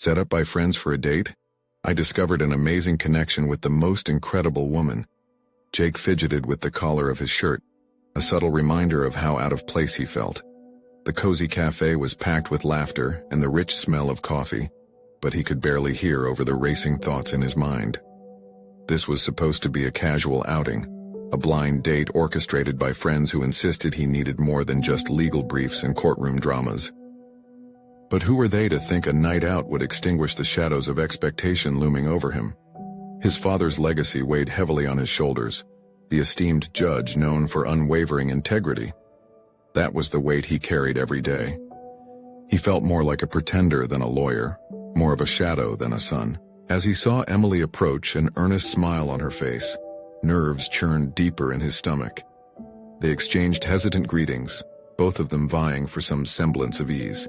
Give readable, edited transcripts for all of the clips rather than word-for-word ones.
Set up by friends for a date? I discovered an amazing connection with the most incredible woman. Jake fidgeted with the collar of his shirt, a subtle reminder of how out of place he felt. The cozy cafe was packed with laughter and the rich smell of coffee, but he could barely hear over the racing thoughts in his mind. This was supposed to be a casual outing, a blind date orchestrated by friends who insisted he needed more than just legal briefs and courtroom dramas. But who were they to think a night out would extinguish the shadows of expectation looming over him? His father's legacy weighed heavily on his shoulders, the esteemed judge known for unwavering integrity. That was the weight he carried every day. He felt more like a pretender than a lawyer, more of a shadow than a son. As he saw Emily approach, an earnest smile on her face, nerves churned deeper in his stomach. They exchanged hesitant greetings, both of them vying for some semblance of ease.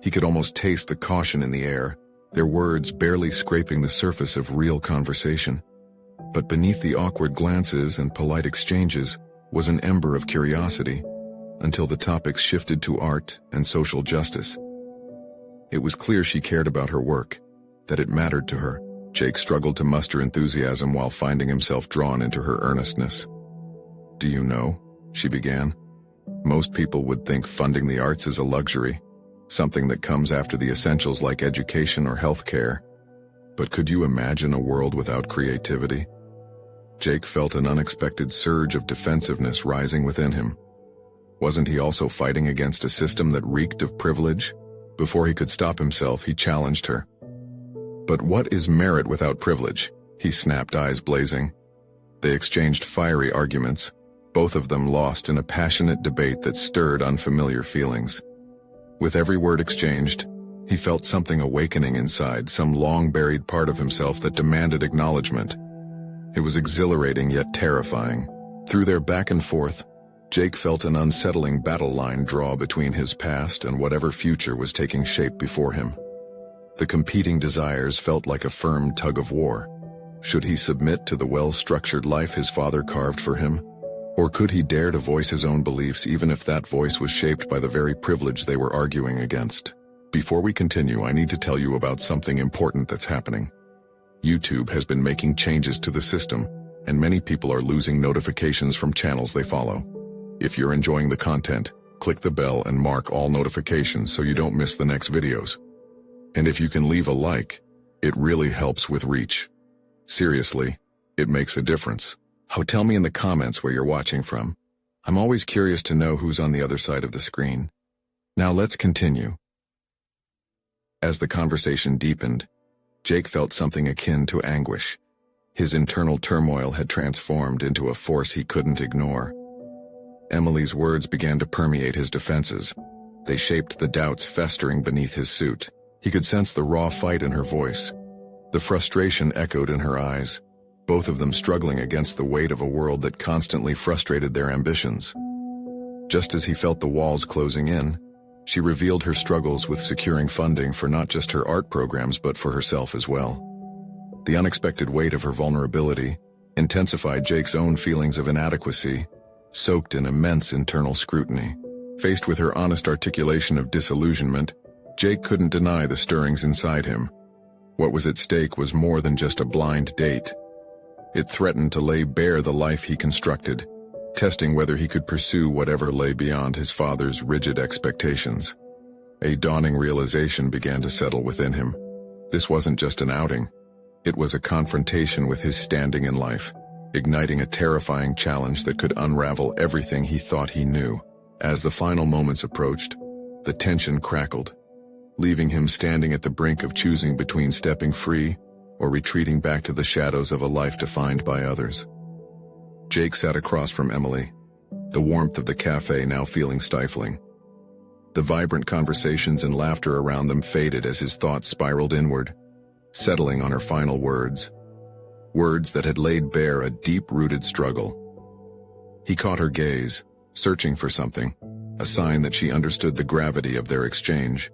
He could almost taste the caution in the air, their words barely scraping the surface of real conversation. But beneath the awkward glances and polite exchanges was an ember of curiosity, until the topics shifted to art and social justice. It was clear she cared about her work, that it mattered to her. Jake struggled to muster enthusiasm while finding himself drawn into her earnestness. "Do you know?" she began. "Most people would think funding the arts is a luxury, something that comes after the essentials like education or health care. But could you imagine a world without creativity?" Jake felt an unexpected surge of defensiveness rising within him. Wasn't he also fighting against a system that reeked of privilege? Before he could stop himself, he challenged her. "But what is merit without privilege?" he snapped, eyes blazing. They exchanged fiery arguments, both of them lost in a passionate debate that stirred unfamiliar feelings. With every word exchanged, he felt something awakening inside, some long-buried part of himself that demanded acknowledgement. It was exhilarating yet terrifying. Through their back and forth, Jake felt an unsettling battle line draw between his past and whatever future was taking shape before him. The competing desires felt like a firm tug of war. Should he submit to the well-structured life his father carved for him? Or could he dare to voice his own beliefs even if that voice was shaped by the very privilege they were arguing against? Before we continue, I need to tell you about something important that's happening. YouTube has been making changes to the system, and many people are losing notifications from channels they follow. If you're enjoying the content, click the bell and mark all notifications so you don't miss the next videos. And if you can leave a like, it really helps with reach. Seriously, it makes a difference. Oh, tell me in the comments where you're watching from. I'm always curious to know who's on the other side of the screen. Now let's continue. As the conversation deepened, Jake felt something akin to anguish. His internal turmoil had transformed into a force he couldn't ignore. Emily's words began to permeate his defenses. They shaped the doubts festering beneath his suit. He could sense the raw fight in her voice. The frustration echoed in her eyes, both of them struggling against the weight of a world that constantly frustrated their ambitions. Just as he felt the walls closing in, she revealed her struggles with securing funding for not just her art programs but for herself as well. The unexpected weight of her vulnerability intensified Jake's own feelings of inadequacy, soaked in immense internal scrutiny. Faced with her honest articulation of disillusionment, Jake couldn't deny the stirrings inside him. What was at stake was more than just a blind date. It threatened to lay bare the life he constructed, testing whether he could pursue whatever lay beyond his father's rigid expectations. A dawning realization began to settle within him. This wasn't just an outing. It was a confrontation with his standing in life, igniting a terrifying challenge that could unravel everything he thought he knew. As the final moments approached, the tension crackled, leaving him standing at the brink of choosing between stepping free or retreating back to the shadows of a life defined by others. Jake sat across from Emily, the warmth of the cafe now feeling stifling. The vibrant conversations and laughter around them faded as his thoughts spiraled inward, settling on her final words. Words that had laid bare a deep-rooted struggle. He caught her gaze, searching for something, a sign that she understood the gravity of their exchange.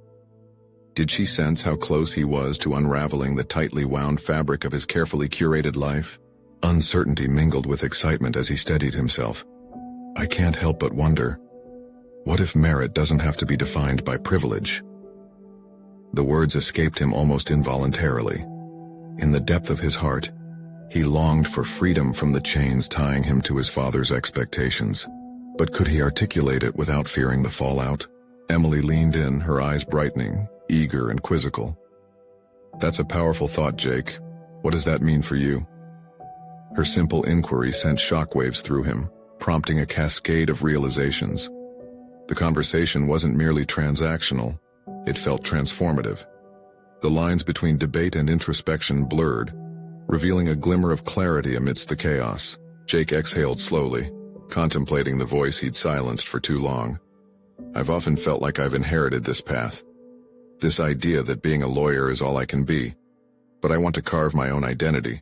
Did she sense how close he was to unraveling the tightly wound fabric of his carefully curated life? Uncertainty mingled with excitement as he steadied himself. I can't help but wonder, what if merit doesn't have to be defined by privilege? The words escaped him almost involuntarily. In the depth of his heart, he longed for freedom from the chains tying him to his father's expectations. But could he articulate it without fearing the fallout? Emily leaned in, her eyes brightening, eager and quizzical. "That's a powerful thought, Jake. What does that mean for you?" Her simple inquiry sent shockwaves through him, prompting a cascade of realizations. The conversation wasn't merely transactional, it felt transformative. The lines between debate and introspection blurred, revealing a glimmer of clarity amidst the chaos. Jake exhaled slowly, contemplating the voice he'd silenced for too long. "I've often felt like I've inherited this path. This idea that being a lawyer is all I can be. But I want to carve my own identity,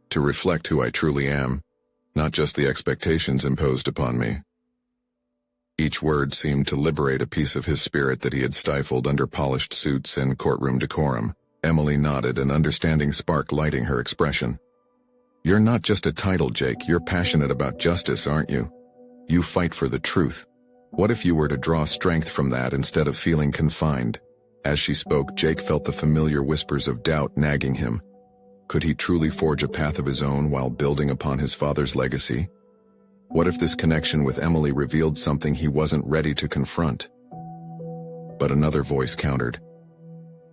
to reflect who I truly am, not just the expectations imposed upon me." Each word seemed to liberate a piece of his spirit that he had stifled under polished suits and courtroom decorum. Emily nodded, an understanding spark lighting her expression. "You're not just a title, Jake. You're passionate about justice, aren't you? You fight for the truth. What if you were to draw strength from that instead of feeling confined?" As she spoke, Jake felt the familiar whispers of doubt nagging him. Could he truly forge a path of his own while building upon his father's legacy? What if this connection with Emily revealed something he wasn't ready to confront? But another voice countered,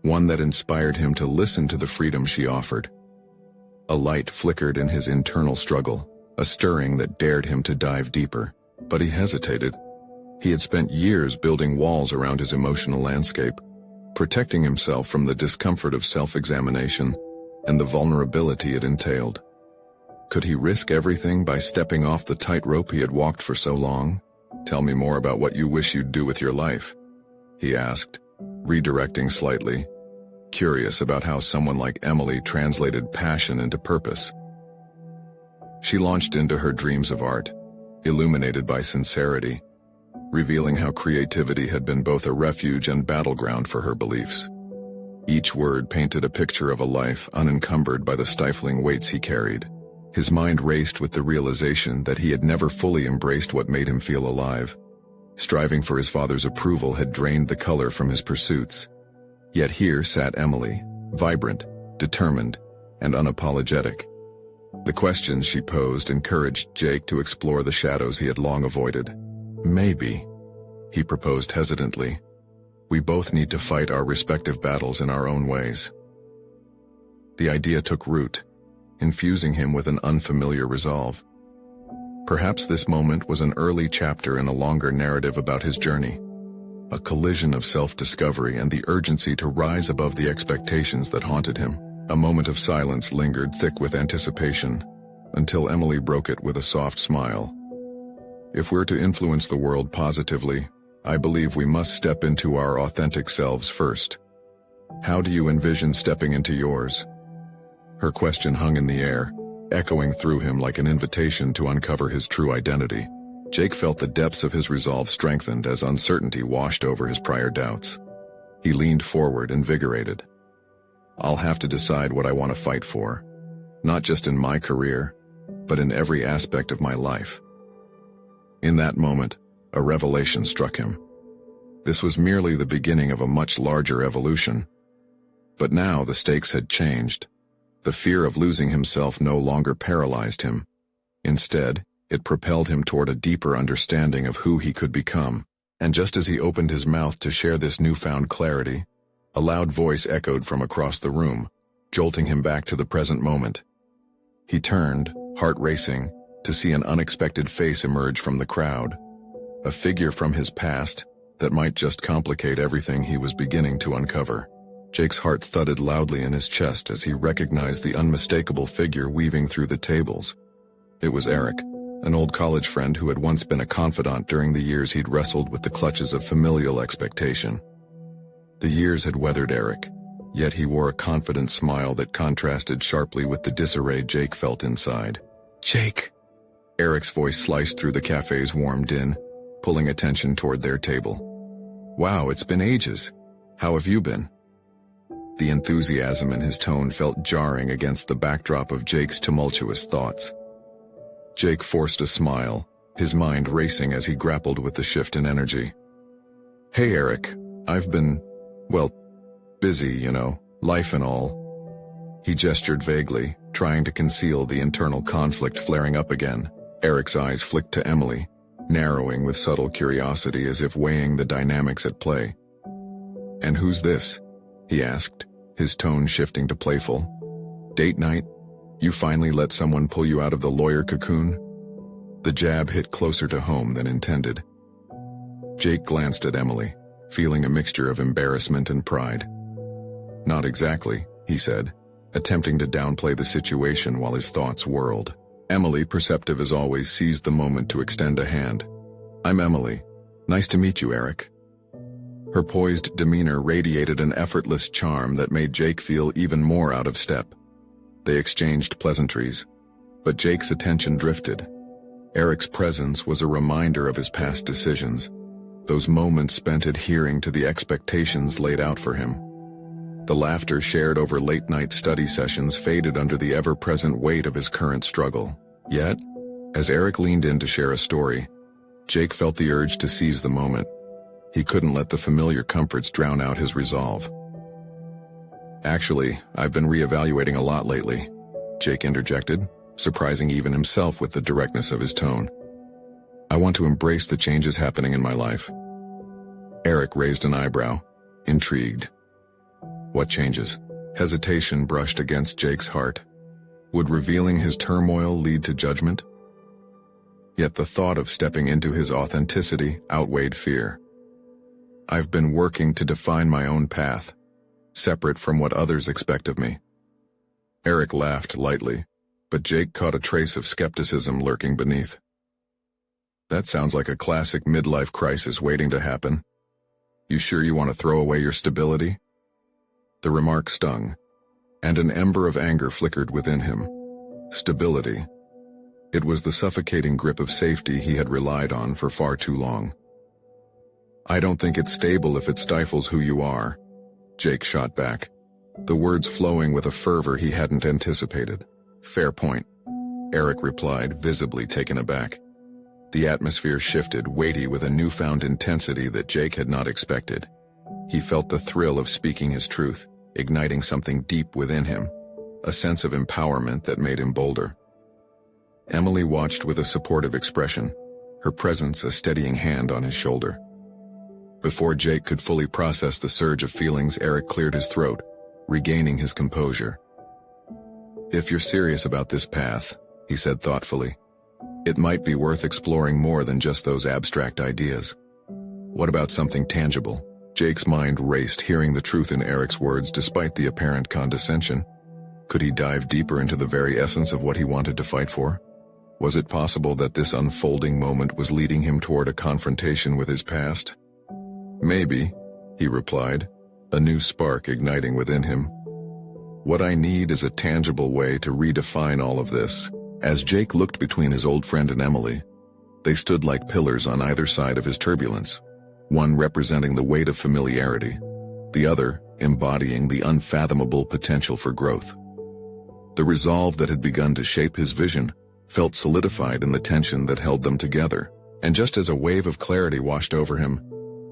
one that inspired him to listen to the freedom she offered. A light flickered in his internal struggle, a stirring that dared him to dive deeper. But he hesitated. He had spent years building walls around his emotional landscape, protecting himself from the discomfort of self-examination and the vulnerability it entailed. Could he risk everything by stepping off the tightrope he had walked for so long? "Tell me more about what you wish you'd do with your life," he asked, redirecting slightly, curious about how someone like Emily translated passion into purpose. She launched into her dreams of art, illuminated by sincerity, revealing how creativity had been both a refuge and battleground for her beliefs. Each word painted a picture of a life unencumbered by the stifling weights he carried. His mind raced with the realization that he had never fully embraced what made him feel alive. Striving for his father's approval had drained the color from his pursuits. Yet here sat Emily, vibrant, determined, and unapologetic. The questions she posed encouraged Jake to explore the shadows he had long avoided. "Maybe," he proposed hesitantly, "we both need to fight our respective battles in our own ways." The idea took root, infusing him with an unfamiliar resolve. Perhaps this moment was an early chapter in a longer narrative about his journey, a collision of self-discovery and the urgency to rise above the expectations that haunted him. A moment of silence lingered thick with anticipation, until Emily broke it with a soft smile. "If we're to influence the world positively, I believe we must step into our authentic selves first. How do you envision stepping into yours?" Her question hung in the air, echoing through him like an invitation to uncover his true identity. Jake felt the depths of his resolve strengthened as uncertainty washed over his prior doubts. He leaned forward, invigorated. "I'll have to decide what I want to fight for, not just in my career, but in every aspect of my life." In that moment, a revelation struck him. This was merely the beginning of a much larger evolution. But now the stakes had changed. The fear of losing himself no longer paralyzed him. Instead, it propelled him toward a deeper understanding of who he could become. And just as he opened his mouth to share this newfound clarity, a loud voice echoed from across the room, jolting him back to the present moment. He turned, heart racing, to see an unexpected face emerge from the crowd, a figure from his past that might just complicate everything he was beginning to uncover. Jake's heart thudded loudly in his chest as he recognized the unmistakable figure weaving through the tables. It was Eric, an old college friend who had once been a confidant during the years he'd wrestled with the clutches of familial expectation. The years had weathered Eric, yet he wore a confident smile that contrasted sharply with the disarray Jake felt inside. "Jake!" Eric's voice sliced through the cafe's warm din, pulling attention toward their table. "Wow, it's been ages. How have you been?" The enthusiasm in his tone felt jarring against the backdrop of Jake's tumultuous thoughts. Jake forced a smile, his mind racing as he grappled with the shift in energy. "Hey Eric, I've been, well, Busy, you know, life and all. He gestured vaguely, trying to conceal the internal conflict flaring up again. Eric's eyes flicked to Emily, narrowing with subtle curiosity as if weighing the dynamics at play. "And who's this?" he asked, his tone shifting to playful. "Date night? You finally let someone pull you out of the lawyer cocoon?" The jab hit closer to home than intended. Jake glanced at Emily, feeling a mixture of embarrassment and pride. "Not exactly," he said, attempting to downplay the situation while his thoughts whirled. Emily, perceptive as always, seized the moment to extend a hand. "I'm Emily. Nice to meet you, Eric." Her poised demeanor radiated an effortless charm that made Jake feel even more out of step. They exchanged pleasantries, but Jake's attention drifted. Eric's presence was a reminder of his past decisions, those moments spent adhering to the expectations laid out for him. The laughter shared over late-night study sessions faded under the ever-present weight of his current struggle. Yet, as Eric leaned in to share a story, Jake felt the urge to seize the moment. He couldn't let the familiar comforts drown out his resolve. "Actually, I've been reevaluating a lot lately," Jake interjected, surprising even himself with the directness of his tone. "I want to embrace the changes happening in my life." Eric raised an eyebrow, intrigued. "What changes?" Hesitation brushed against Jake's heart. Would revealing his turmoil lead to judgment? Yet the thought of stepping into his authenticity outweighed fear. "I've been working to define my own path, separate from what others expect of me." Eric laughed lightly, but Jake caught a trace of skepticism lurking beneath. "That sounds like a classic midlife crisis waiting to happen. You sure you want to throw away your stability?" The remark stung, and an ember of anger flickered within him. Stability. It was the suffocating grip of safety he had relied on for far too long. "I don't think it's stable if it stifles who you are," Jake shot back, the words flowing with a fervor he hadn't anticipated. "Fair point," Eric replied, visibly taken aback. The atmosphere shifted, weighty with a newfound intensity that Jake had not expected. He felt the thrill of speaking his truth, igniting something deep within him, a sense of empowerment that made him bolder. Emily watched with a supportive expression, her presence a steadying hand on his shoulder. Before Jake could fully process the surge of feelings, Eric cleared his throat, regaining his composure. "If you're serious about this path," he said thoughtfully, "it might be worth exploring more than just those abstract ideas. What about something tangible?" Jake's mind raced, hearing the truth in Eric's words despite the apparent condescension. Could he dive deeper into the very essence of what he wanted to fight for? Was it possible that this unfolding moment was leading him toward a confrontation with his past? "Maybe," he replied, a new spark igniting within him. "What I need is a tangible way to redefine all of this." As Jake looked between his old friend and Emily, they stood like pillars on either side of his turbulence, one representing the weight of familiarity, the other embodying the unfathomable potential for growth. The resolve that had begun to shape his vision felt solidified in the tension that held them together, and just as a wave of clarity washed over him,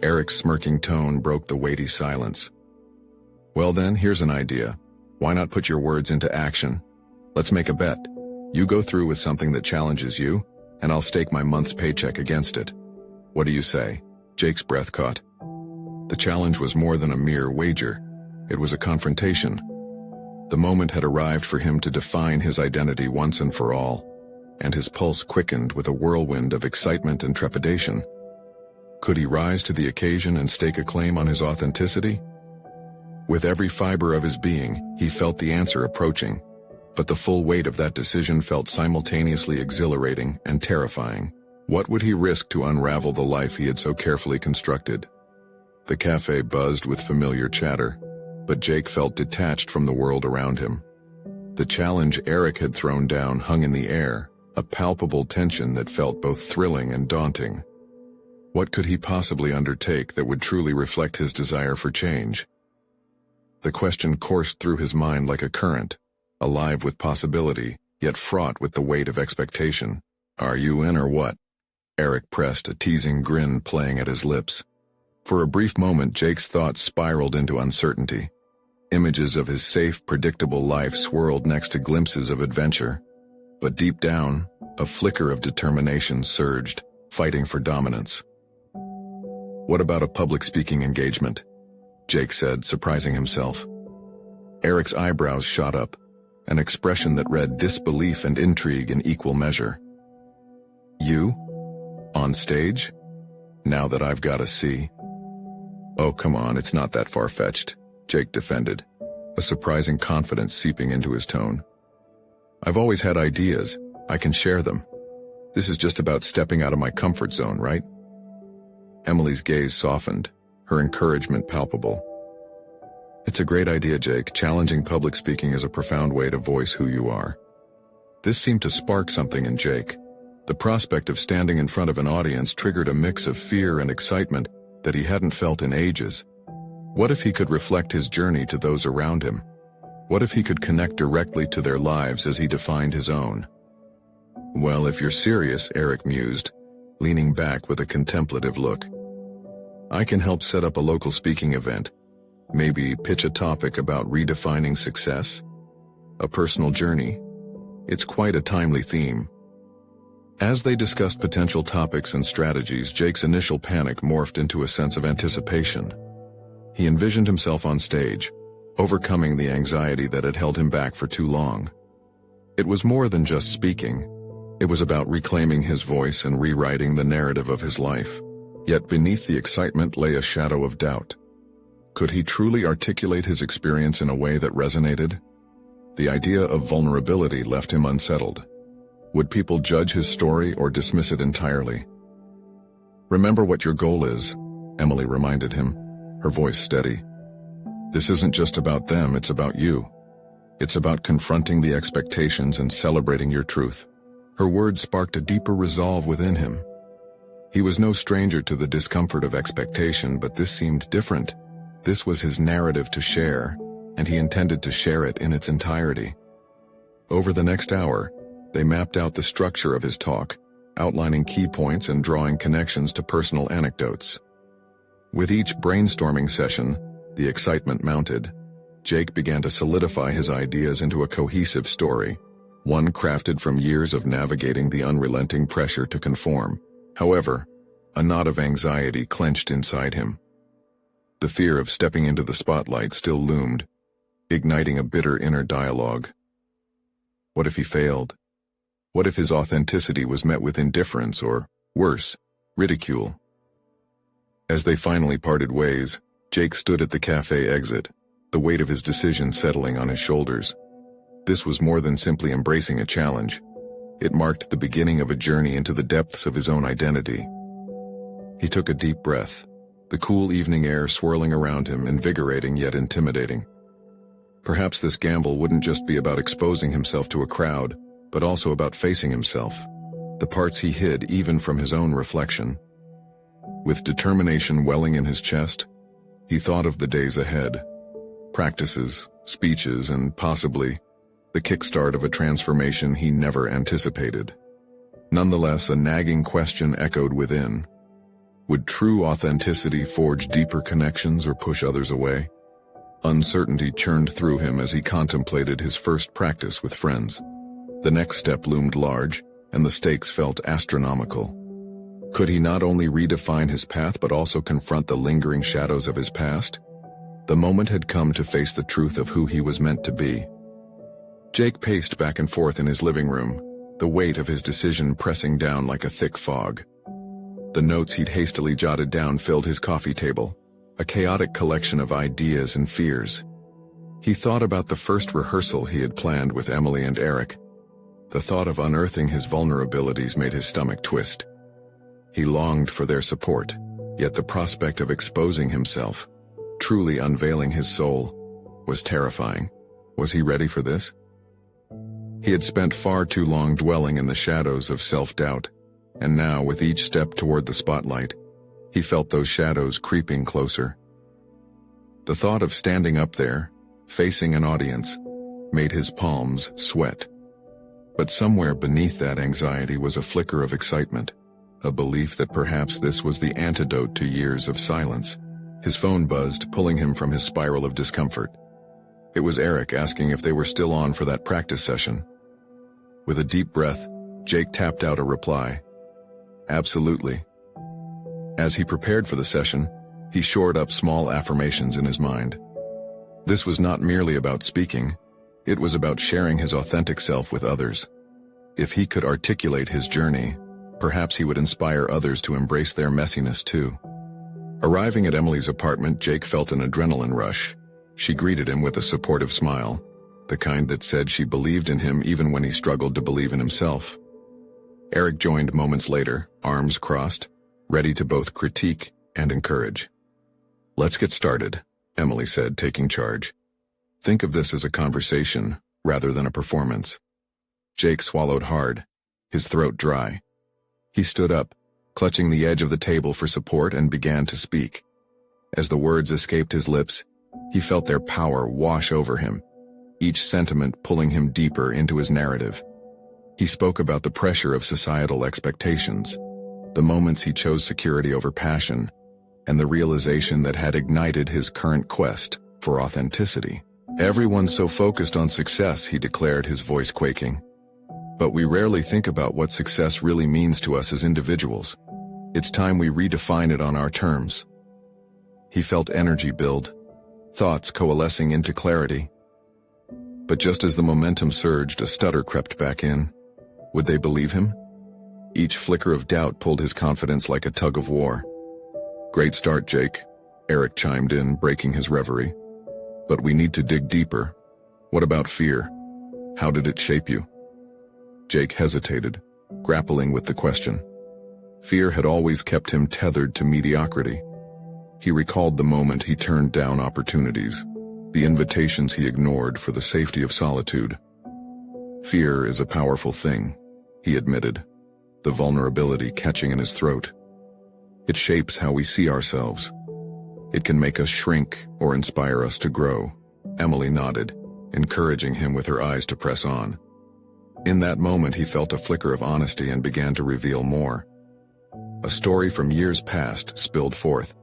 Eric's smirking tone broke the weighty silence. "Well then, here's an idea. Why not put your words into action? Let's make a bet. You go through with something that challenges you, and I'll stake my month's paycheck against it. What do you say?" Jake's breath caught. The challenge was more than a mere wager. It was a confrontation. The moment had arrived for him to define his identity once and for all, and his pulse quickened with a whirlwind of excitement and trepidation. Could he rise to the occasion and stake a claim on his authenticity? With every fiber of his being, he felt the answer approaching, but the full weight of that decision felt simultaneously exhilarating and terrifying. What would he risk to unravel the life he had so carefully constructed? The cafe buzzed with familiar chatter, but Jake felt detached from the world around him. The challenge Eric had thrown down hung in the air, a palpable tension that felt both thrilling and daunting. What could he possibly undertake that would truly reflect his desire for change? The question coursed through his mind like a current, alive with possibility, yet fraught with the weight of expectation. "Are you in or what?" Eric pressed, a teasing grin playing at his lips. For a brief moment, Jake's thoughts spiraled into uncertainty. Images of his safe, predictable life swirled next to glimpses of adventure. But deep down, a flicker of determination surged, fighting for dominance. "What about a public speaking engagement?" Jake said, surprising himself. Eric's eyebrows shot up, an expression that read disbelief and intrigue in equal measure. "You? On stage? Now that I've got to see." "Oh, come on, it's not that far-fetched," Jake defended, a surprising confidence seeping into his tone. "I've always had ideas. I can share them. This is just about stepping out of my comfort zone, right?" Emily's gaze softened, her encouragement palpable. "It's a great idea, Jake. Challenging public speaking is a profound way to voice who you are." This seemed to spark something in Jake. The prospect of standing in front of an audience triggered a mix of fear and excitement that he hadn't felt in ages. What if he could reflect his journey to those around him? What if he could connect directly to their lives as he defined his own? "Well, if you're serious," Eric mused, leaning back with a contemplative look, "I can help set up a local speaking event. Maybe pitch a topic about redefining success? A personal journey? It's quite a timely theme." As they discussed potential topics and strategies, Jake's initial panic morphed into a sense of anticipation. He envisioned himself on stage, overcoming the anxiety that had held him back for too long. It was more than just speaking. It was about reclaiming his voice and rewriting the narrative of his life. Yet beneath the excitement lay a shadow of doubt. Could he truly articulate his experience in a way that resonated? The idea of vulnerability left him unsettled. Would people judge his story or dismiss it entirely? "Remember what your goal is," Emily reminded him, her voice steady. "This isn't just about them, it's about you. It's about confronting the expectations and celebrating your truth." Her words sparked a deeper resolve within him. He was no stranger to the discomfort of expectation, but this seemed different. This was his narrative to share, and he intended to share it in its entirety. Over the next hour, they mapped out the structure of his talk, outlining key points and drawing connections to personal anecdotes. With each brainstorming session, the excitement mounted. Jake began to solidify his ideas into a cohesive story, one crafted from years of navigating the unrelenting pressure to conform. However, a knot of anxiety clenched inside him. The fear of stepping into the spotlight still loomed, igniting a bitter inner dialogue. What if he failed? What if his authenticity was met with indifference or, worse, ridicule? As they finally parted ways, Jake stood at the cafe exit, the weight of his decision settling on his shoulders. This was more than simply embracing a challenge. It marked the beginning of a journey into the depths of his own identity. He took a deep breath, the cool evening air swirling around him, invigorating yet intimidating. Perhaps this gamble wouldn't just be about exposing himself to a crowd, but also about facing himself, the parts he hid even from his own reflection. With determination welling in his chest, he thought of the days ahead. Practices, speeches, and possibly the kickstart of a transformation he never anticipated. Nonetheless, a nagging question echoed within. Would true authenticity forge deeper connections or push others away? Uncertainty churned through him as he contemplated his first practice with friends. The next step loomed large, and the stakes felt astronomical. Could he not only redefine his path but also confront the lingering shadows of his past? The moment had come to face the truth of who he was meant to be. Jake paced back and forth in his living room, the weight of his decision pressing down like a thick fog. The notes he'd hastily jotted down filled his coffee table, a chaotic collection of ideas and fears. He thought about the first rehearsal he had planned with Emily and Eric. The thought of unearthing his vulnerabilities made his stomach twist. He longed for their support, yet the prospect of exposing himself, truly unveiling his soul, was terrifying. Was he ready for this? He had spent far too long dwelling in the shadows of self-doubt, and now, with each step toward the spotlight, he felt those shadows creeping closer. The thought of standing up there, facing an audience, made his palms sweat. But somewhere beneath that anxiety was a flicker of excitement, a belief that perhaps this was the antidote to years of silence. His phone buzzed, pulling him from his spiral of discomfort. It was Eric asking if they were still on for that practice session. With a deep breath, Jake tapped out a reply. Absolutely. As he prepared for the session, he shored up small affirmations in his mind. This was not merely about speaking, it was about sharing his authentic self with others. If he could articulate his journey, perhaps he would inspire others to embrace their messiness too. Arriving at Emily's apartment, Jake felt an adrenaline rush. She greeted him with a supportive smile, the kind that said she believed in him even when he struggled to believe in himself. Eric joined moments later, arms crossed, ready to both critique and encourage. Let's get started, Emily said, taking charge. Think of this as a conversation, rather than a performance. Jake swallowed hard, his throat dry. He stood up, clutching the edge of the table for support, and began to speak. As the words escaped his lips, he felt their power wash over him, each sentiment pulling him deeper into his narrative. He spoke about the pressure of societal expectations, the moments he chose security over passion, and the realization that had ignited his current quest for authenticity. Everyone's so focused on success, he declared, his voice quaking. But we rarely think about what success really means to us as individuals. It's time we redefine it on our terms. He felt energy build, thoughts coalescing into clarity. But just as the momentum surged, a stutter crept back in. Would they believe him? Each flicker of doubt pulled his confidence like a tug of war. Great start, Jake, Eric chimed in, breaking his reverie. But we need to dig deeper. What about fear? How did it shape you? Jake hesitated, grappling with the question. Fear had always kept him tethered to mediocrity. He recalled the moment he turned down opportunities, the invitations he ignored for the safety of solitude. Fear is a powerful thing, he admitted, the vulnerability catching in his throat. It shapes how we see ourselves. It can make us shrink or inspire us to grow. Emily nodded, encouraging him with her eyes to press on. In that moment, he felt a flicker of honesty and began to reveal more. A story from years past spilled forth.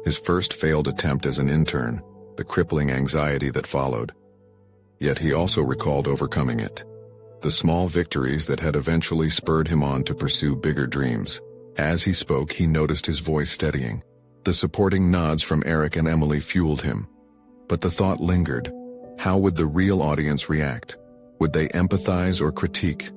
His first failed attempt as an intern, the crippling anxiety that followed. Yet he also recalled overcoming it. The small victories that had eventually spurred him on to pursue bigger dreams. As he spoke, he noticed his voice steadying. The supporting nods from Eric and Emily fueled him. But the thought lingered. How would the real audience react? Would they empathize or critique?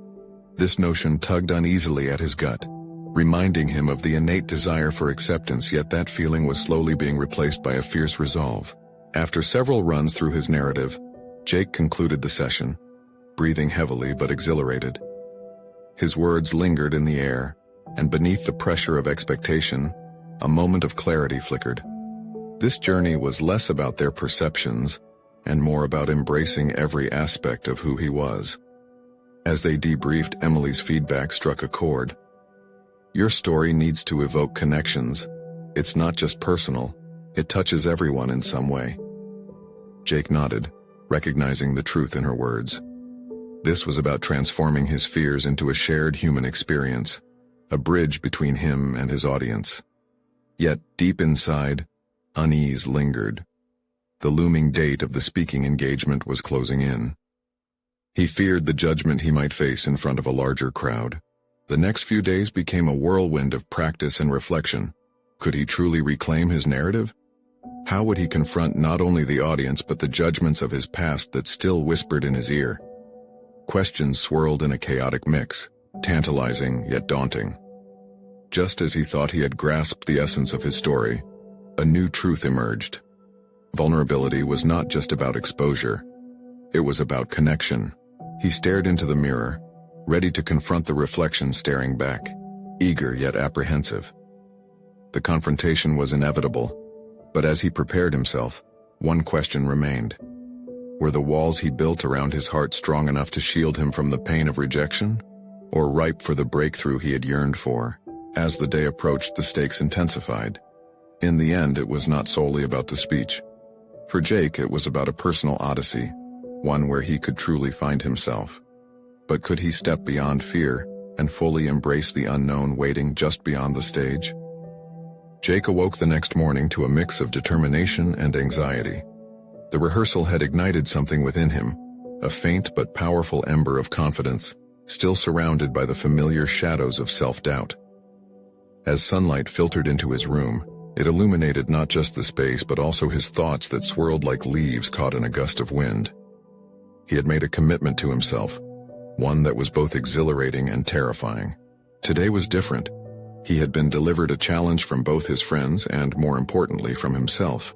This notion tugged uneasily at his gut, reminding him of the innate desire for acceptance, yet that feeling was slowly being replaced by a fierce resolve. After several runs through his narrative, Jake concluded the session, breathing heavily but exhilarated. His words lingered in the air, and beneath the pressure of expectation, a moment of clarity flickered. This journey was less about their perceptions and more about embracing every aspect of who he was. As they debriefed, Emily's feedback struck a chord. Your story needs to evoke connections. It's not just personal, it touches everyone in some way. Jake nodded, recognizing the truth in her words. This was about transforming his fears into a shared human experience, a bridge between him and his audience. Yet, deep inside, unease lingered. The looming date of the speaking engagement was closing in. He feared the judgment he might face in front of a larger crowd. The next few days became a whirlwind of practice and reflection. Could he truly reclaim his narrative? How would he confront not only the audience but the judgments of his past that still whispered in his ear? Questions swirled in a chaotic mix, tantalizing yet daunting. Just as he thought he had grasped the essence of his story, a new truth emerged. Vulnerability was not just about exposure. It was about connection. He stared into the mirror, ready to confront the reflection staring back, eager yet apprehensive. The confrontation was inevitable, but as he prepared himself, one question remained. Were the walls he built around his heart strong enough to shield him from the pain of rejection, or ripe for the breakthrough he had yearned for? As the day approached, the stakes intensified. In the end, it was not solely about the speech. For Jake, it was about a personal odyssey, one where he could truly find himself. But could he step beyond fear and fully embrace the unknown waiting just beyond the stage? Jake awoke the next morning to a mix of determination and anxiety. The rehearsal had ignited something within him, a faint but powerful ember of confidence, still surrounded by the familiar shadows of self-doubt. As sunlight filtered into his room, it illuminated not just the space but also his thoughts that swirled like leaves caught in a gust of wind. He had made a commitment to himself, one that was both exhilarating and terrifying. Today was different. He had been delivered a challenge from both his friends and, more importantly, from himself.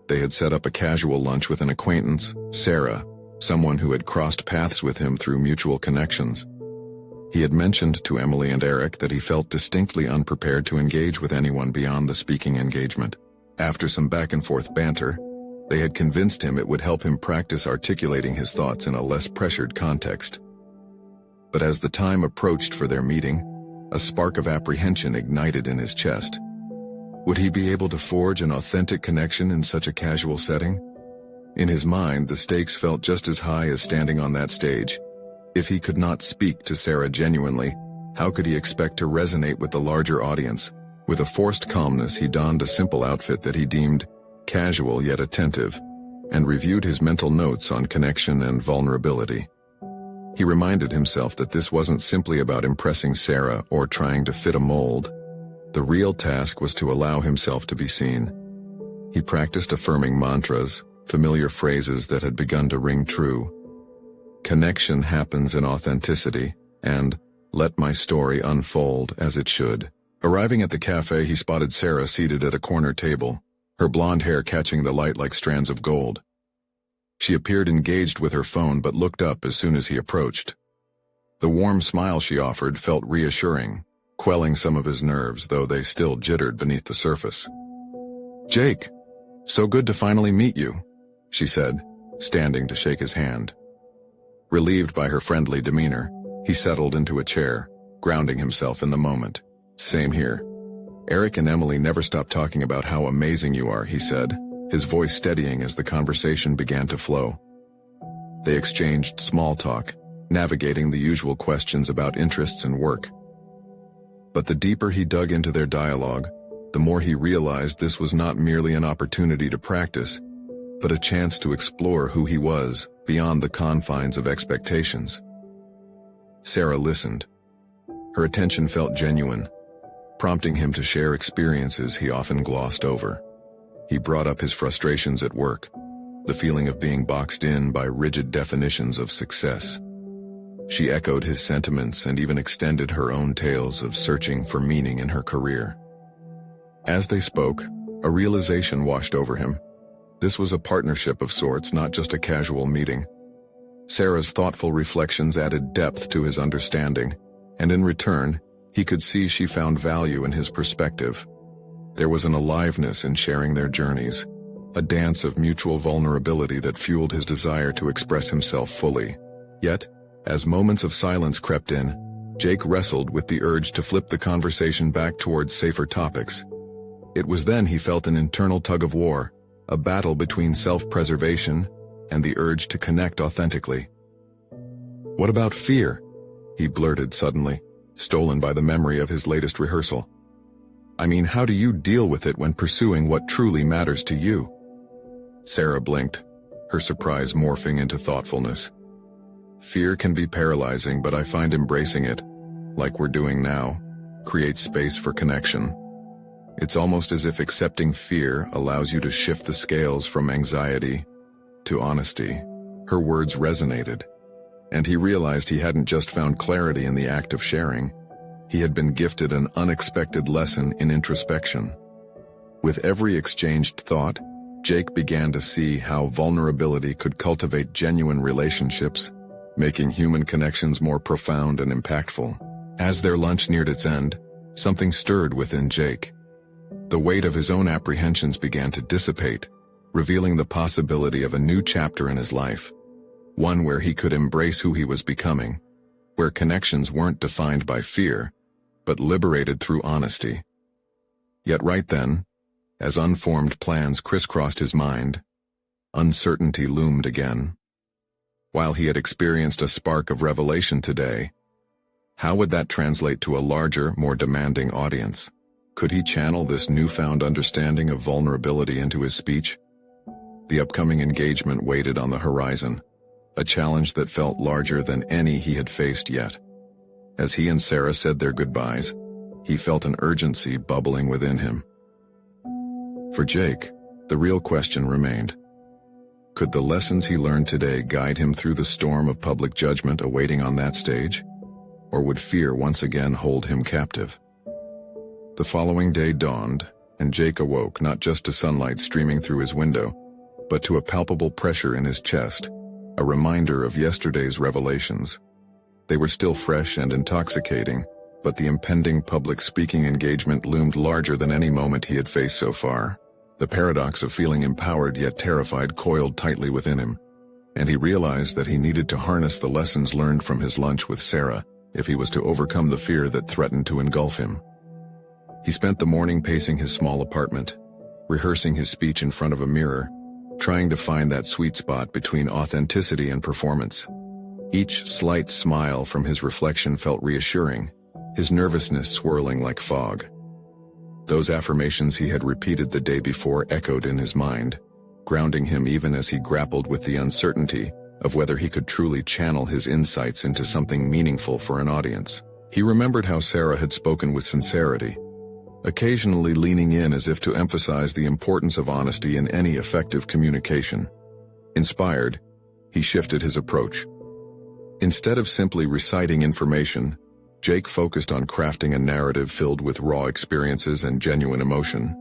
They had set up a casual lunch with an acquaintance, Sarah, someone who had crossed paths with him through mutual connections. He had mentioned to Emily and Eric that he felt distinctly unprepared to engage with anyone beyond the speaking engagement. After some back-and-forth banter, they had convinced him it would help him practice articulating his thoughts in a less pressured context. But as the time approached for their meeting, a spark of apprehension ignited in his chest. Would he be able to forge an authentic connection in such a casual setting? In his mind, the stakes felt just as high as standing on that stage. If he could not speak to Sarah genuinely, how could he expect to resonate with the larger audience? With a forced calmness, he donned a simple outfit that he deemed casual yet attentive, and reviewed his mental notes on connection and vulnerability. He reminded himself that this wasn't simply about impressing Sarah or trying to fit a mold. The real task was to allow himself to be seen. He practiced affirming mantras, familiar phrases that had begun to ring true. Connection happens in authenticity, and let my story unfold as it should. Arriving at the cafe, he spotted Sarah seated at a corner table, her blonde hair catching the light like strands of gold. She appeared engaged with her phone but looked up as soon as he approached. The warm smile she offered felt reassuring, quelling some of his nerves, though they still jittered beneath the surface. "Jake, so good to finally meet you," she said, standing to shake his hand. Relieved by her friendly demeanor, he settled into a chair, grounding himself in the moment. "Same here. Eric and Emily never stop talking about how amazing you are," he said, his voice steadying as the conversation began to flow. They exchanged small talk, navigating the usual questions about interests and work. But the deeper he dug into their dialogue, the more he realized this was not merely an opportunity to practice, but a chance to explore who he was beyond the confines of expectations. Sarah listened. Her attention felt genuine, prompting him to share experiences he often glossed over. He brought up his frustrations at work, the feeling of being boxed in by rigid definitions of success. She echoed his sentiments and even extended her own tales of searching for meaning in her career. As they spoke, a realization washed over him. This was a partnership of sorts, not just a casual meeting. Sarah's thoughtful reflections added depth to his understanding, and in return, he could see she found value in his perspective. There was an aliveness in sharing their journeys, a dance of mutual vulnerability that fueled his desire to express himself fully. Yet, as moments of silence crept in, Jake wrestled with the urge to flip the conversation back towards safer topics. It was then he felt an internal tug-of-war, a battle between self-preservation and the urge to connect authentically. "What about fear?" he blurted suddenly, stolen by the memory of his latest rehearsal. "I mean, how do you deal with it when pursuing what truly matters to you?" Sarah blinked, her surprise morphing into thoughtfulness. "Fear can be paralyzing, but I find embracing it, like we're doing now, creates space for connection. It's almost as if accepting fear allows you to shift the scales from anxiety to honesty." Her words resonated, and he realized he hadn't just found clarity in the act of sharing. He had been gifted an unexpected lesson in introspection. With every exchanged thought, Jake began to see how vulnerability could cultivate genuine relationships, making human connections more profound and impactful. As their lunch neared its end, something stirred within Jake. The weight of his own apprehensions began to dissipate, revealing the possibility of a new chapter in his life, one where he could embrace who he was becoming, where connections weren't defined by fear, but liberated through honesty. Yet right then, as unformed plans crisscrossed his mind, uncertainty loomed again. While he had experienced a spark of revelation today, how would that translate to a larger, more demanding audience? Could he channel this newfound understanding of vulnerability into his speech? The upcoming engagement waited on the horizon, a challenge that felt larger than any he had faced yet. As he and Sarah said their goodbyes, he felt an urgency bubbling within him. For Jake, the real question remained. Could the lessons he learned today guide him through the storm of public judgment awaiting on that stage? Or would fear once again hold him captive? The following day dawned, and Jake awoke not just to sunlight streaming through his window, but to a palpable pressure in his chest, a reminder of yesterday's revelations. They were still fresh and intoxicating, but the impending public speaking engagement loomed larger than any moment he had faced so far. The paradox of feeling empowered yet terrified coiled tightly within him, and he realized that he needed to harness the lessons learned from his lunch with Sarah if he was to overcome the fear that threatened to engulf him. He spent the morning pacing his small apartment, rehearsing his speech in front of a mirror, trying to find that sweet spot between authenticity and performance. Each slight smile from his reflection felt reassuring, his nervousness swirling like fog. Those affirmations he had repeated the day before echoed in his mind, grounding him even as he grappled with the uncertainty of whether he could truly channel his insights into something meaningful for an audience. He remembered how Sarah had spoken with sincerity, occasionally leaning in as if to emphasize the importance of honesty in any effective communication. Inspired, he shifted his approach. Instead of simply reciting information, Jake focused on crafting a narrative filled with raw experiences and genuine emotion.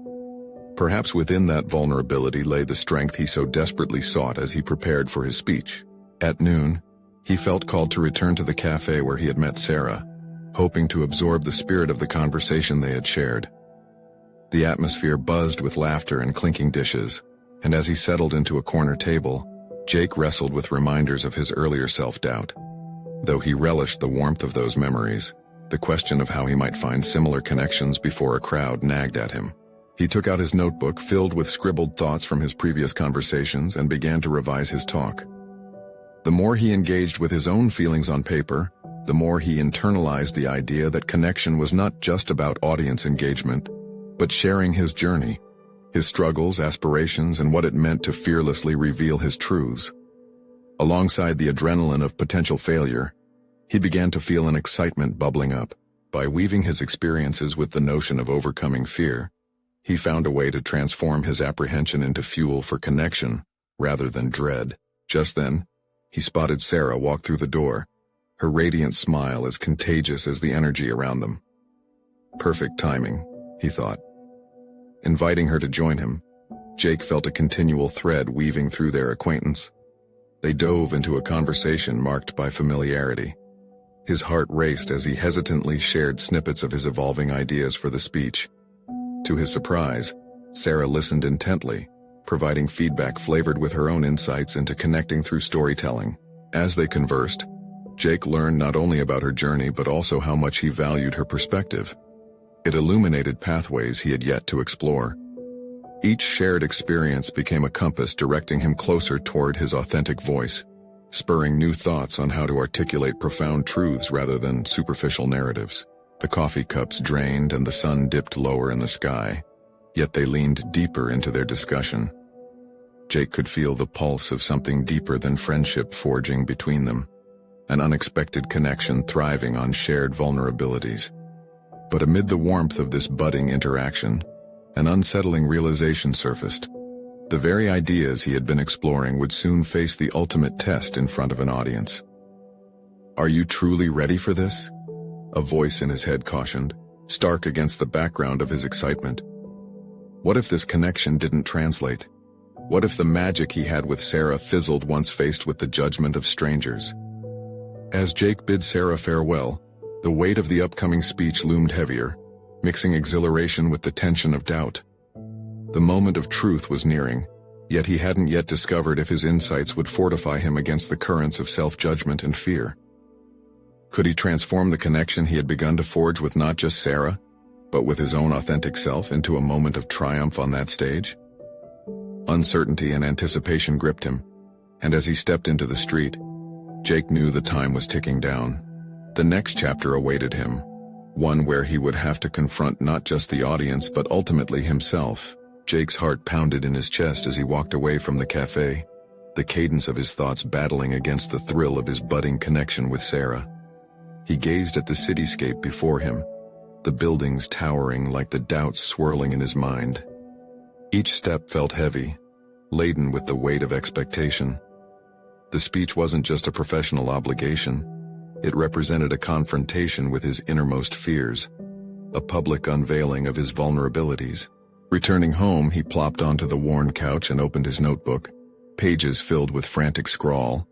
Perhaps within that vulnerability lay the strength he so desperately sought as he prepared for his speech. At noon, he felt called to return to the cafe where he had met Sarah, hoping to absorb the spirit of the conversation they had shared. The atmosphere buzzed with laughter and clinking dishes, and as he settled into a corner table, Jake wrestled with reminders of his earlier self-doubt. Though he relished the warmth of those memories, the question of how he might find similar connections before a crowd nagged at him. He took out his notebook filled with scribbled thoughts from his previous conversations and began to revise his talk. The more he engaged with his own feelings on paper, the more he internalized the idea that connection was not just about audience engagement, but sharing his journey, his struggles, aspirations, and what it meant to fearlessly reveal his truths. Alongside the adrenaline of potential failure, he began to feel an excitement bubbling up. By weaving his experiences with the notion of overcoming fear, he found a way to transform his apprehension into fuel for connection rather than dread. Just then, he spotted Sarah walk through the door, her radiant smile as contagious as the energy around them. Perfect timing, he thought. Inviting her to join him, Jake felt a continual thread weaving through their acquaintance. They dove into a conversation marked by familiarity. His heart raced as he hesitantly shared snippets of his evolving ideas for the speech. To his surprise, Sarah listened intently, providing feedback flavored with her own insights into connecting through storytelling. As they conversed, Jake learned not only about her journey but also how much he valued her perspective. It illuminated pathways he had yet to explore. Each shared experience became a compass directing him closer toward his authentic voice, spurring new thoughts on how to articulate profound truths rather than superficial narratives. The coffee cups drained and the sun dipped lower in the sky, yet they leaned deeper into their discussion. Jake could feel the pulse of something deeper than friendship forging between them, an unexpected connection thriving on shared vulnerabilities. But amid the warmth of this budding interaction, an unsettling realization surfaced. The very ideas he had been exploring would soon face the ultimate test in front of an audience. "Are you truly ready for this?" a voice in his head cautioned, stark against the background of his excitement. What if this connection didn't translate? What if the magic he had with Sarah fizzled once faced with the judgment of strangers? As Jake bid Sarah farewell, the weight of the upcoming speech loomed heavier, mixing exhilaration with the tension of doubt. The moment of truth was nearing, yet he hadn't yet discovered if his insights would fortify him against the currents of self-judgment and fear. Could he transform the connection he had begun to forge with not just Sarah, but with his own authentic self into a moment of triumph on that stage? Uncertainty and anticipation gripped him, and as he stepped into the street, Jake knew the time was ticking down. The next chapter awaited him, one where he would have to confront not just the audience but ultimately himself. Jake's heart pounded in his chest as he walked away from the cafe, the cadence of his thoughts battling against the thrill of his budding connection with Sarah. He gazed at the cityscape before him, the buildings towering like the doubts swirling in his mind. Each step felt heavy, laden with the weight of expectation. The speech wasn't just a professional obligation. It represented a confrontation with his innermost fears, a public unveiling of his vulnerabilities. Returning home, he plopped onto the worn couch and opened his notebook, pages filled with frantic scrawl,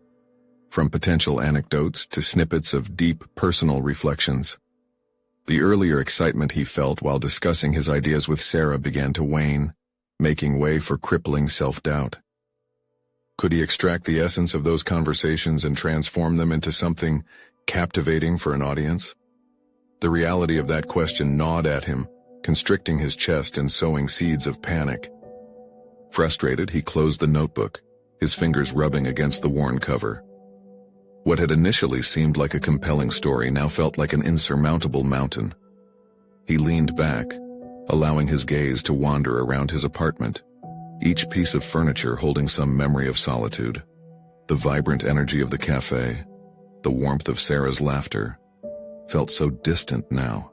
from potential anecdotes to snippets of deep personal reflections. The earlier excitement he felt while discussing his ideas with Sarah began to wane, making way for crippling self-doubt. Could he extract the essence of those conversations and transform them into something captivating for an audience? The reality of that question gnawed at him, constricting his chest and sowing seeds of panic. Frustrated, he closed the notebook, his fingers rubbing against the worn cover. What had initially seemed like a compelling story now felt like an insurmountable mountain. He leaned back, allowing his gaze to wander around his apartment, each piece of furniture holding some memory of solitude. The vibrant energy of the cafe, the warmth of Sarah's laughter, felt so distant now.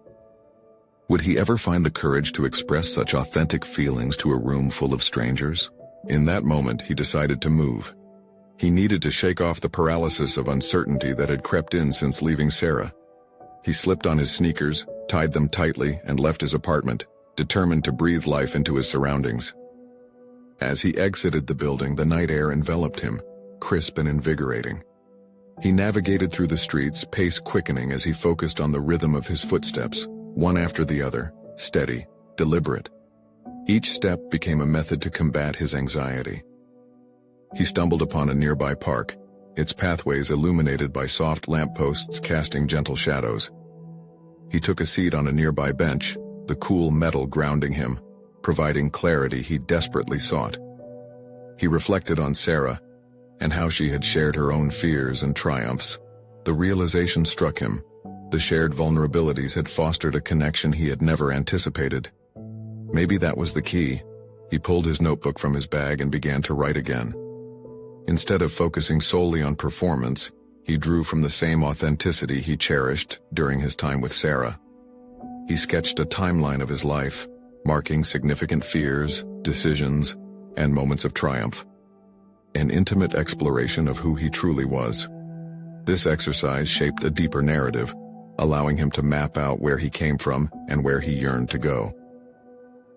Would he ever find the courage to express such authentic feelings to a room full of strangers? In that moment, he decided to move. He needed to shake off the paralysis of uncertainty that had crept in since leaving Sarah. He slipped on his sneakers, tied them tightly, and left his apartment, determined to breathe life into his surroundings. As he exited the building, the night air enveloped him, crisp and invigorating. He navigated through the streets, pace quickening as he focused on the rhythm of his footsteps, one after the other, steady, deliberate. Each step became a method to combat his anxiety. He stumbled upon a nearby park, its pathways illuminated by soft lampposts casting gentle shadows. He took a seat on a nearby bench, the cool metal grounding him, providing clarity he desperately sought. He reflected on Sarah, and how she had shared her own fears and triumphs. The realization struck him. The shared vulnerabilities had fostered a connection he had never anticipated. Maybe that was the key. He pulled his notebook from his bag and began to write again. Instead of focusing solely on performance, he drew from the same authenticity he cherished during his time with Sarah. He sketched a timeline of his life, marking significant fears, decisions, and moments of triumph. An intimate exploration of who he truly was. This exercise shaped a deeper narrative, allowing him to map out where he came from and where he yearned to go.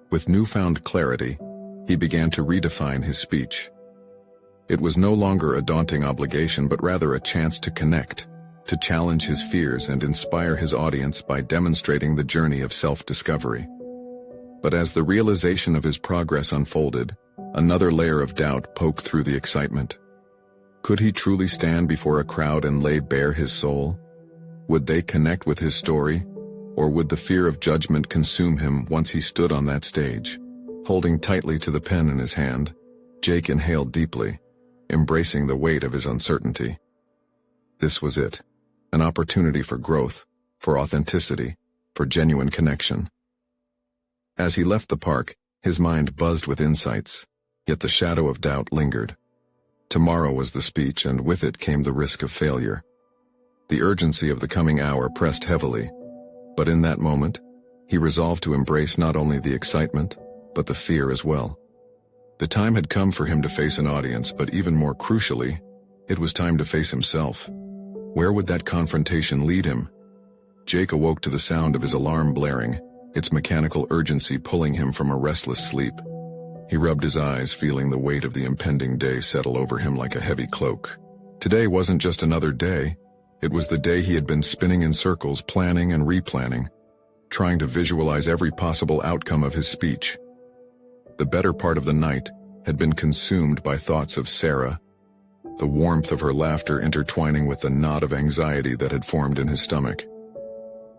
With newfound clarity, he began to redefine his speech. It was no longer a daunting obligation but rather a chance to connect, to challenge his fears and inspire his audience by demonstrating the journey of self-discovery. But as the realization of his progress unfolded, another layer of doubt poked through the excitement. Could he truly stand before a crowd and lay bare his soul? Would they connect with his story? Or would the fear of judgment consume him once he stood on that stage? Holding tightly to the pen in his hand, Jake inhaled deeply, embracing the weight of his uncertainty. This was it, an opportunity for growth, for authenticity, for genuine connection. As he left the park, his mind buzzed with insights, yet the shadow of doubt lingered. Tomorrow was the speech, and with it came the risk of failure. The urgency of the coming hour pressed heavily, but in that moment, he resolved to embrace not only the excitement, but the fear as well. The time had come for him to face an audience, but even more crucially, it was time to face himself. Where would that confrontation lead him? Jake awoke to the sound of his alarm blaring, its mechanical urgency pulling him from a restless sleep. He rubbed his eyes, feeling the weight of the impending day settle over him like a heavy cloak. Today wasn't just another day. It was the day he had been spinning in circles, planning and replanning, trying to visualize every possible outcome of his speech. The better part of the night had been consumed by thoughts of Sarah, the warmth of her laughter intertwining with the knot of anxiety that had formed in his stomach.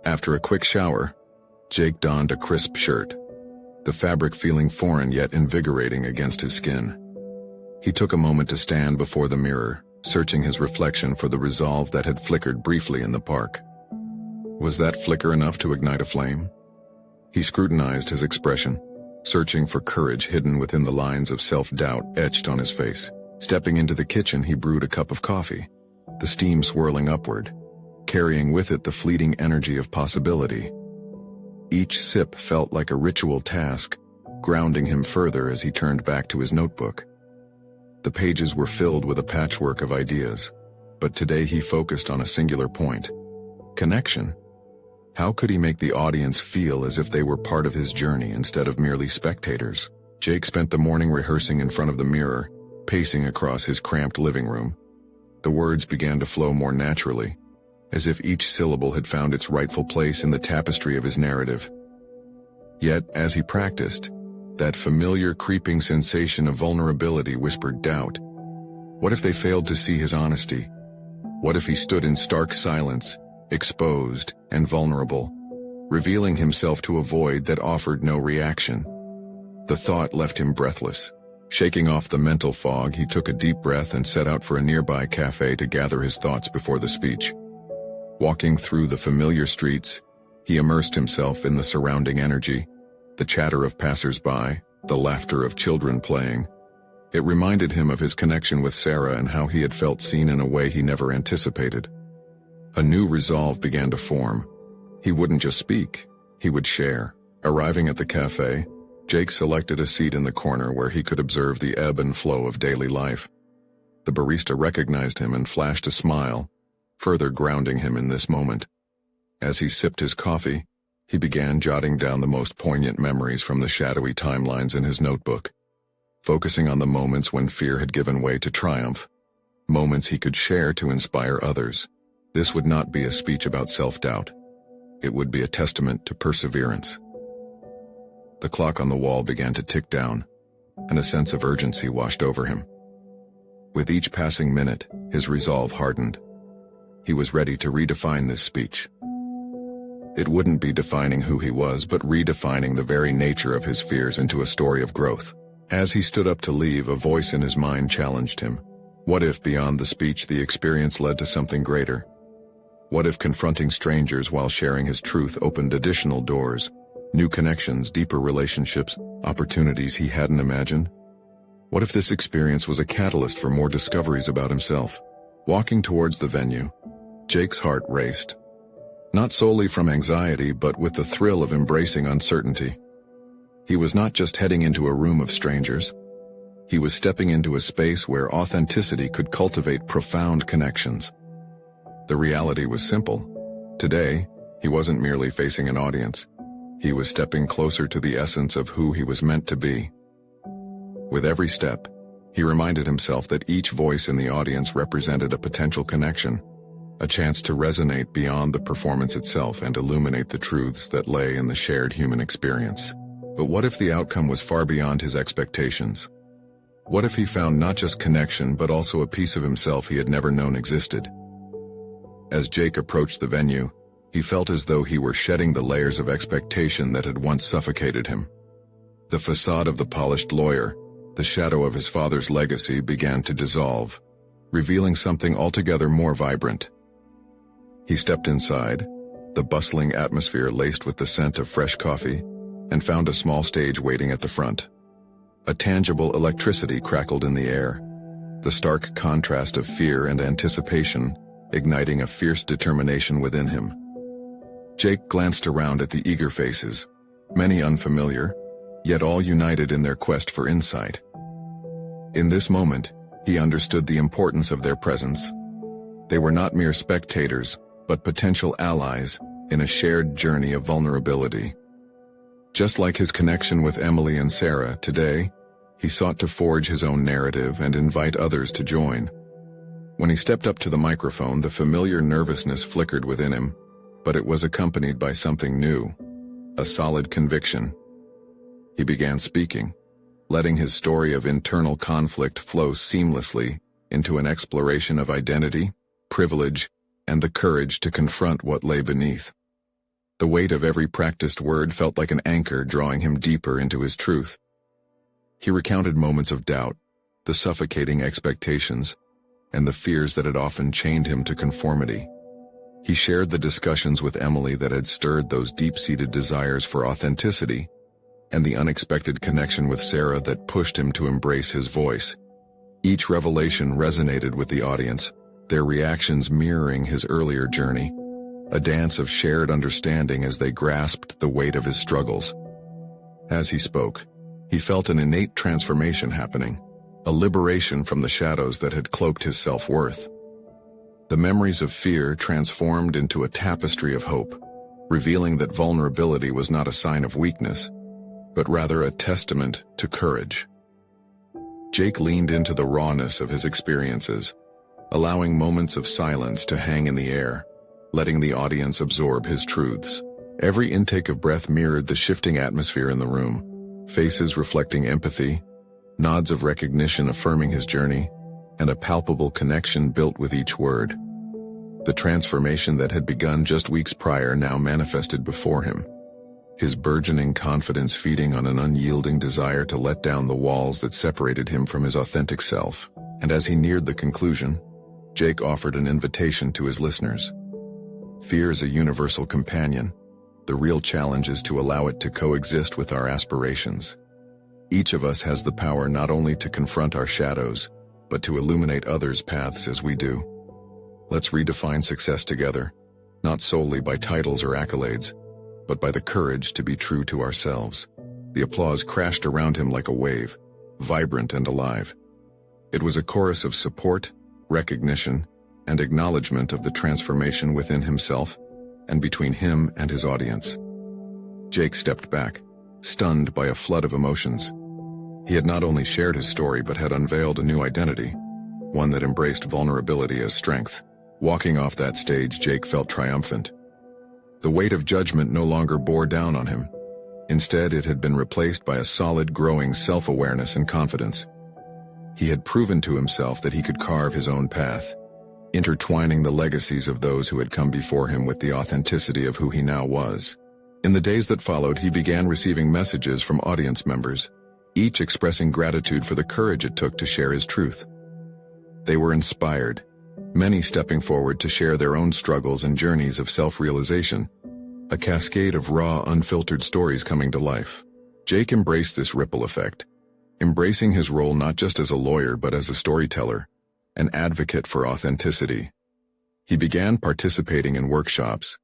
After a quick shower, Jake donned a crisp shirt, the fabric feeling foreign yet invigorating against his skin. He took a moment to stand before the mirror, searching his reflection for the resolve that had flickered briefly in the park. Was that flicker enough to ignite a flame? He scrutinized his expression, searching for courage hidden within the lines of self-doubt etched on his face. Stepping into the kitchen, he brewed a cup of coffee, the steam swirling upward, carrying with it the fleeting energy of possibility. Each sip felt like a ritual task, grounding him further as he turned back to his notebook. The pages were filled with a patchwork of ideas, but today he focused on a singular point: connection. How could he make the audience feel as if they were part of his journey instead of merely spectators? Jake spent the morning rehearsing in front of the mirror, pacing across his cramped living room. The words began to flow more naturally, as if each syllable had found its rightful place in the tapestry of his narrative. Yet, as he practiced, that familiar creeping sensation of vulnerability whispered doubt. What if they failed to see his honesty? What if he stood in stark silence, exposed and vulnerable, revealing himself to a void that offered no reaction? The thought left him breathless. Shaking off the mental fog, he took a deep breath and set out for a nearby cafe to gather his thoughts before the speech. Walking through the familiar streets, he immersed himself in the surrounding energy, the chatter of passers-by, the laughter of children playing. It reminded him of his connection with Sarah and how he had felt seen in a way he never anticipated. A new resolve began to form. He wouldn't just speak, he would share. Arriving at the cafe, Jake selected a seat in the corner where he could observe the ebb and flow of daily life. The barista recognized him and flashed a smile, further grounding him in this moment. As he sipped his coffee, he began jotting down the most poignant memories from the shadowy timelines in his notebook, focusing on the moments when fear had given way to triumph, moments he could share to inspire others. This would not be a speech about self-doubt. It would be a testament to perseverance. The clock on the wall began to tick down, and a sense of urgency washed over him. With each passing minute, his resolve hardened. He was ready to redefine this speech. It wouldn't be defining who he was, but redefining the very nature of his fears into a story of growth. As he stood up to leave, a voice in his mind challenged him. What if, beyond the speech, the experience led to something greater? What if confronting strangers while sharing his truth opened additional doors? New connections, deeper relationships, opportunities he hadn't imagined? What if this experience was a catalyst for more discoveries about himself? Walking towards the venue, Jake's heart raced. Not solely from anxiety, but with the thrill of embracing uncertainty. He was not just heading into a room of strangers. He was stepping into a space where authenticity could cultivate profound connections. The reality was simple. Today, he wasn't merely facing an audience. He was stepping closer to the essence of who he was meant to be. With every step, he reminded himself that each voice in the audience represented a potential connection, a chance to resonate beyond the performance itself and illuminate the truths that lay in the shared human experience. But what if the outcome was far beyond his expectations? What if he found not just connection but also a piece of himself he had never known existed? As Jake approached the venue, he felt as though he were shedding the layers of expectation that had once suffocated him. The facade of the polished lawyer, the shadow of his father's legacy, began to dissolve, revealing something altogether more vibrant. He stepped inside, the bustling atmosphere laced with the scent of fresh coffee, and found a small stage waiting at the front. A tangible electricity crackled in the air, the stark contrast of fear and anticipation igniting a fierce determination within him. Jake glanced around at the eager faces, many unfamiliar, yet all united in their quest for insight. In this moment, he understood the importance of their presence. They were not mere spectators, but potential allies in a shared journey of vulnerability. Just like his connection with Emily and Sarah, today, he sought to forge his own narrative and invite others to join. When he stepped up to the microphone, the familiar nervousness flickered within him, but it was accompanied by something new, a solid conviction. He began speaking, letting his story of internal conflict flow seamlessly into an exploration of identity, privilege, and the courage to confront what lay beneath. The weight of every practiced word felt like an anchor drawing him deeper into his truth. He recounted moments of doubt, the suffocating expectations, and the fears that had often chained him to conformity. He shared the discussions with Emily that had stirred those deep-seated desires for authenticity, and the unexpected connection with Sarah that pushed him to embrace his voice. Each revelation resonated with the audience, their reactions mirroring his earlier journey, a dance of shared understanding as they grasped the weight of his struggles. As he spoke, he felt an innate transformation happening, a liberation from the shadows that had cloaked his self-worth. The memories of fear transformed into a tapestry of hope, revealing that vulnerability was not a sign of weakness, but rather a testament to courage. Jake leaned into the rawness of his experiences, allowing moments of silence to hang in the air, letting the audience absorb his truths. Every intake of breath mirrored the shifting atmosphere in the room, faces reflecting empathy, nods of recognition affirming his journey, and a palpable connection built with each word. The transformation that had begun just weeks prior now manifested before him, his burgeoning confidence feeding on an unyielding desire to let down the walls that separated him from his authentic self. And as he neared the conclusion, Jake offered an invitation to his listeners. Fear is a universal companion. The real challenge is to allow it to coexist with our aspirations. Each of us has the power not only to confront our shadows, but to illuminate others' paths as we do. Let's redefine success together, not solely by titles or accolades, but by the courage to be true to ourselves. The applause crashed around him like a wave, vibrant and alive. It was a chorus of support, recognition, and acknowledgement of the transformation within himself and between him and his audience. Jake stepped back, stunned by a flood of emotions. He had not only shared his story but had unveiled a new identity, one that embraced vulnerability as strength. Walking off that stage, Jake felt triumphant. The weight of judgment no longer bore down on him. Instead, it had been replaced by a solid, growing self-awareness and confidence. He had proven to himself that he could carve his own path, intertwining the legacies of those who had come before him with the authenticity of who he now was. In the days that followed, he began receiving messages from audience members, each expressing gratitude for the courage it took to share his truth. They were inspired, many stepping forward to share their own struggles and journeys of self-realization, a cascade of raw, unfiltered stories coming to life. Jake embraced this ripple effect, embracing his role not just as a lawyer but as a storyteller, an advocate for authenticity. He began participating in workshops,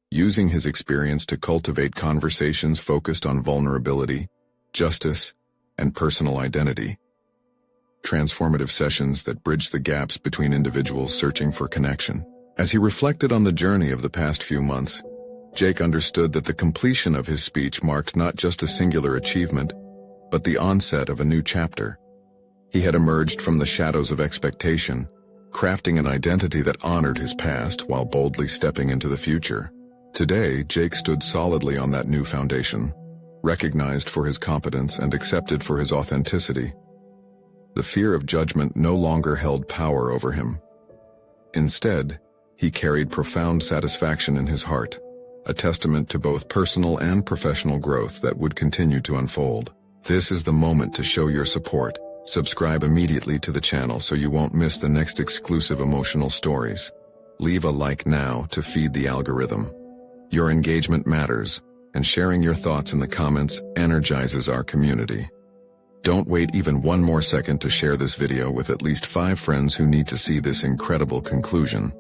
using his experience to cultivate conversations focused on vulnerability, justice, and personal identity. Transformative sessions that bridged the gaps between individuals searching for connection. As he reflected on the journey of the past few months, Jake understood that the completion of his speech marked not just a singular achievement, but the onset of a new chapter. He had emerged from the shadows of expectation, crafting an identity that honored his past while boldly stepping into the future. Today, Jake stood solidly on that new foundation, recognized for his competence and accepted for his authenticity. The fear of judgment no longer held power over him. Instead, he carried profound satisfaction in his heart, a testament to both personal and professional growth that would continue to unfold. This is the moment to show your support. Subscribe immediately to the channel so you won't miss the next exclusive emotional stories. Leave a like now to feed the algorithm. Your engagement matters, and sharing your thoughts in the comments energizes our community. Don't wait even one more second to share this video with at least 5 friends who need to see this incredible conclusion.